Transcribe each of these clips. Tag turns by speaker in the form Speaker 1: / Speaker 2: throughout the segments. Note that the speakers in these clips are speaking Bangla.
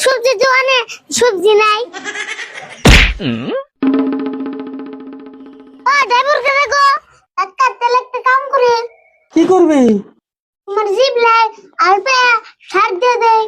Speaker 1: সবজি দোকানে সবজি নাই। ও ড্রাইভার কে দেখো, একটা তেল একটা কাম করে।
Speaker 2: কি করবি?
Speaker 1: তোমার জিপ লাই আলপে সার দিয়ে দেয়।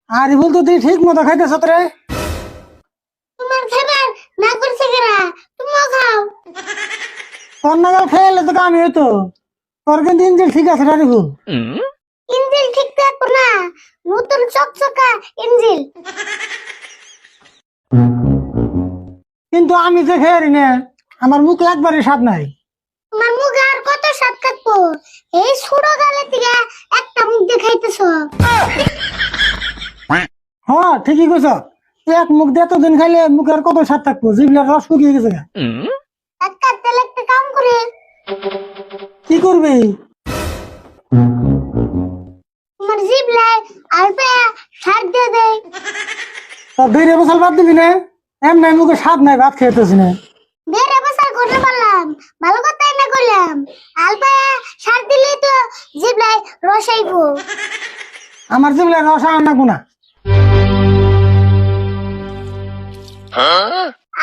Speaker 2: আরে বলতো তুই ঠিক মতো খাইতেছ তো রে?
Speaker 1: তোমার খাবার না করছে কেরা, তুমিও খাও।
Speaker 2: তোর নাগাল খেয়ে তো কামি হইতো। তোর কিন্তু ইঞ্জিন ঠিক আছে রে ভুল।
Speaker 1: ইঞ্জিন ঠিক থাকবো না, নতুন চকচকা ইঞ্জিন।
Speaker 2: কিন্তু আমি যে খেয়ে না, আমার মুখ একবারই স্বাদ নাই।
Speaker 1: তোমার মুখে আর কত স্বাদ থাকবো? এই ছোট গালে থেকে একটা মুখ দেখাইতেছ।
Speaker 2: হ্যাঁ ঠিকই কইছ। এক মুখ দিয়ে এতদিন খাইলে মুখের কত স্বাদ থাকবো, জিভলার রস শুকিয়ে গেছে গা।
Speaker 1: একটা তেল একটা কাম করে।
Speaker 2: কি করবি?
Speaker 1: তোমার জিভ লাই আলপে সার দিয়ে দেয়।
Speaker 2: তোর দুই বছর বাদ দিবি না? এমনি মুখে স্বাদ নাই, ভাত খেতেছি না।
Speaker 1: দেড় বছর করতে পারলাম, ভালো কথাই না করলাম। আলপে সার দিলেই তো জিভ লাই রসাইবো।
Speaker 2: আমার জিভলার রস আনা গুনা।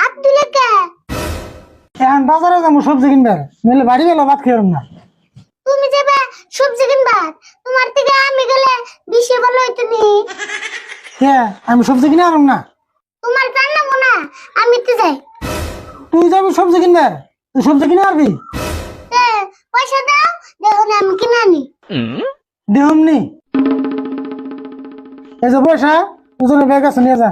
Speaker 1: আব্দুল কে
Speaker 2: এখন বাজারে যাবো সবজি কিনবার, নইলে বাড়ি গেল ভাত খেয়ে না।
Speaker 1: তুমি যাবে সবজি কিনবা, তোমার থেকে আমি গেলে বেশি ভালো হইতো নি।
Speaker 2: হ্যাঁ আমি সবজি কিনে আনব না।
Speaker 1: তোমার রান্না না, আমি তো যাই।
Speaker 2: তুই যাবি সবজি কিনবার, তুই সবজি কিনে আনবি?
Speaker 1: পয়সা দাও, দেখো না আমি কিনে আনি।
Speaker 2: দেহমনি এই যে পয়সা, ওজনে ব্যাগ আছে নিয়ে যা।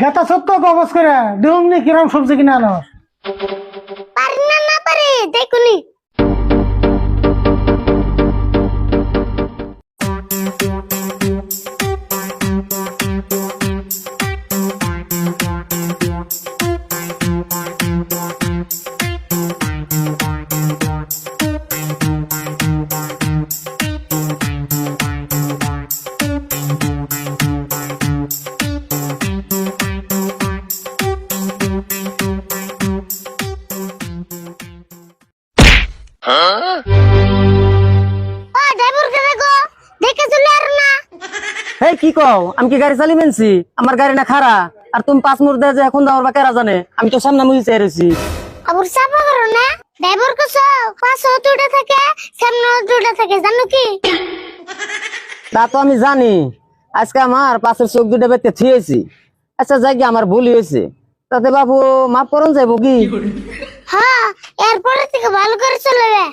Speaker 2: গেতা সত্য কবজ করে দেহমনি কিরম সবজি কিনে আনো।
Speaker 1: পারি না না পারি দেখো নি। ও ড্রাইভার কে দেখো, দেখে চলে আর না।
Speaker 3: এই কি কও, আমি কি গাড়ি চালি মেনছি? আমার গাড়ি না খারা, আর তুমি 5 মুহূর্তে যে এখন দাও বা কেরা জানে? আমি তো সামনে মুই চাই রইছি।
Speaker 1: আবার চাপা করো না, ড্রাইভার কো পাঁচ দুটা থাকে, সামনে দুটা থাকে, জানো কি?
Speaker 3: তা তো আমি জানি, আজকে আমার পাশের চোখ দুটো বেতে থিয়েছি। আচ্ছা যাই আমার ভুল হয়েছে, তাতে বাবু মাফ করুন যাইব কি?
Speaker 1: হ্যাঁ, এরপরে থেকে ভালো করে চলবে।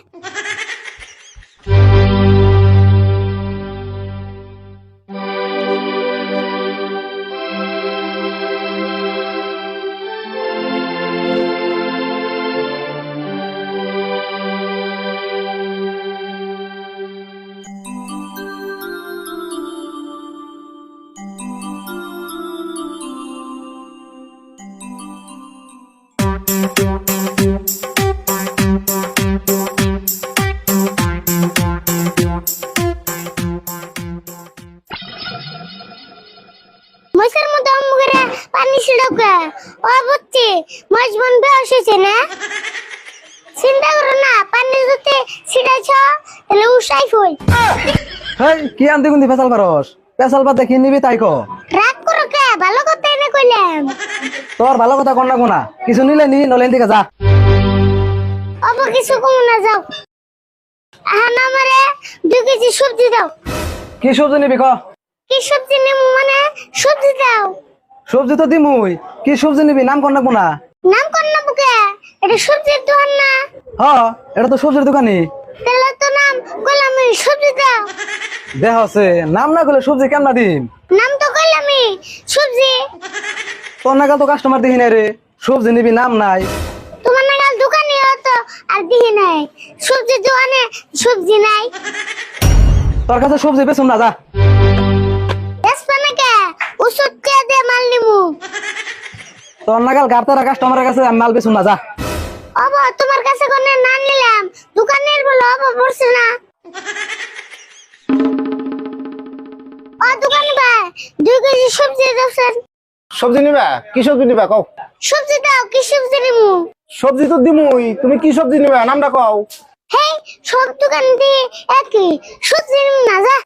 Speaker 1: মশার মতো মুখে পানি ছিড়কে, ও বুঝছি মাছ বন্ধ হয়েছে না। চিন্তা করো না, পানি যদি ছিড়াইছ তাহলে উসাই ফুল।
Speaker 3: হেই কি আনতে গুন্দি ফেসাল পারস? ফেসাল পাত দেখি নিবি তাই কো।
Speaker 1: রাগ করো কে, ভালো কথাই না কইলাম।
Speaker 3: তোর ভালো কথা কন না কোনা, কিছু নিলে নি, নলে দিকে যা।
Speaker 1: অব কিছু কম না, যাও। আহান আমারে 2 কেজি সবজি দাও।
Speaker 3: কি সবজি নিবি ক?
Speaker 1: কি সবজি নেব মানে সবজি দাও।
Speaker 3: সবজি তো দিমুই, কি সবজি নিবি নাম কন না কোনা?
Speaker 1: নাম কর না বুকে, এটা সবজির দোকান না।
Speaker 3: হ, এটা তো সবজির দোকানি।
Speaker 1: তাহলে তো নাম কইলাম, সবজি দাও।
Speaker 3: দেহ আছে নাম না করলে সবজি কেমন দিম?
Speaker 1: নাম তো কইলাম সবজি।
Speaker 3: তোর নাগাল তো কাস্টমার দেখি নাই রে, সবজি নিবি নাম নাই।
Speaker 1: তোমার নাগাল দোকানে তো আর দিহি নাই সবজি দোকানে সবজি নাই
Speaker 3: তোর কাছে সবজি বেচুম না যা।
Speaker 1: এসপানাকে ওষুধ কে দে মাল নিমু
Speaker 3: তোর নাগাল গাড়তারা কাস্টমারের কাছে আমি মাল বেচুম না যা।
Speaker 1: বাবা তোমার কাছে কোনে না নিলাম দোকানের বলো বাবা পড়ছে না ও দোকান ভাই 2 কেজি সবজি দাও
Speaker 4: সবজি নিবা কি সবজি নিবা কও
Speaker 1: সবজি দাও কি সবজি নিমু
Speaker 4: সবজি তো দিমুই তুমি কি সবজি নিবা নামটা কও
Speaker 1: হেই সব দোকান দিয়ে একই সবজি নিমু না যা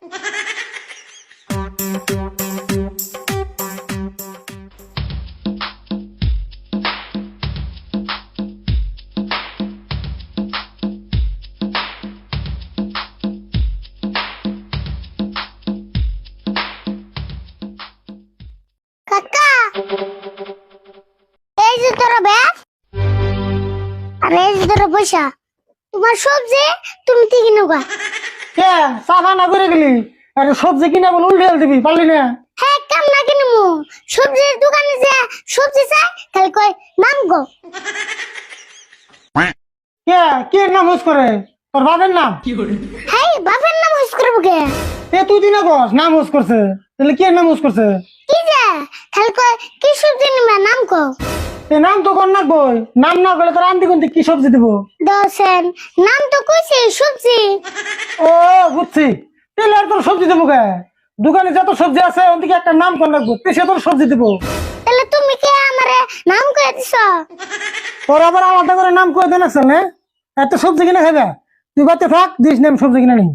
Speaker 1: কাকা এই যে তোর ব্যাগ আর এই যে তোর পয়সা তোমার সবজি তুমি কি কিনবা
Speaker 2: কে সাফা না করে গেলি আরে সবজি কিনে বল উল্টে দিবি পারলি না
Speaker 1: হ্যাঁ কাম না কিনবো সবজির দোকানে যে সবজি চাই খালি কয় নাম গো
Speaker 2: কে কে নাম হুস করে তোর বাবার নাম
Speaker 1: হেই বাপের নাম হুস করবো কে
Speaker 2: এ তুই দিনা বস নাম হুস করছে তাহলে কে নাম হুস করছে
Speaker 1: কি যে খালি কয় কি সবজি নিবা নাম কো
Speaker 2: এ নাম তো কর না কই নাম না করলে তোর আন্টি কোনতে কি সবজি দিব
Speaker 1: দশেন নাম তো কইছে সবজি
Speaker 2: ও বুঝছি তাহলে আর তোর সবজি দেবো কে দোকানে যত সবজি আছে ওদিকে একটা নাম কর লাগবো সে তোর সবজি দিব
Speaker 1: তাহলে তুমি কে আমারে নাম কয়ে দিছ
Speaker 2: তোর আবার আলাদা করে নাম করে দেন আসছে না এত সবজি কিনে খাবে তুই বাড়িতে থাক দিস নাম সবজি কিনে নি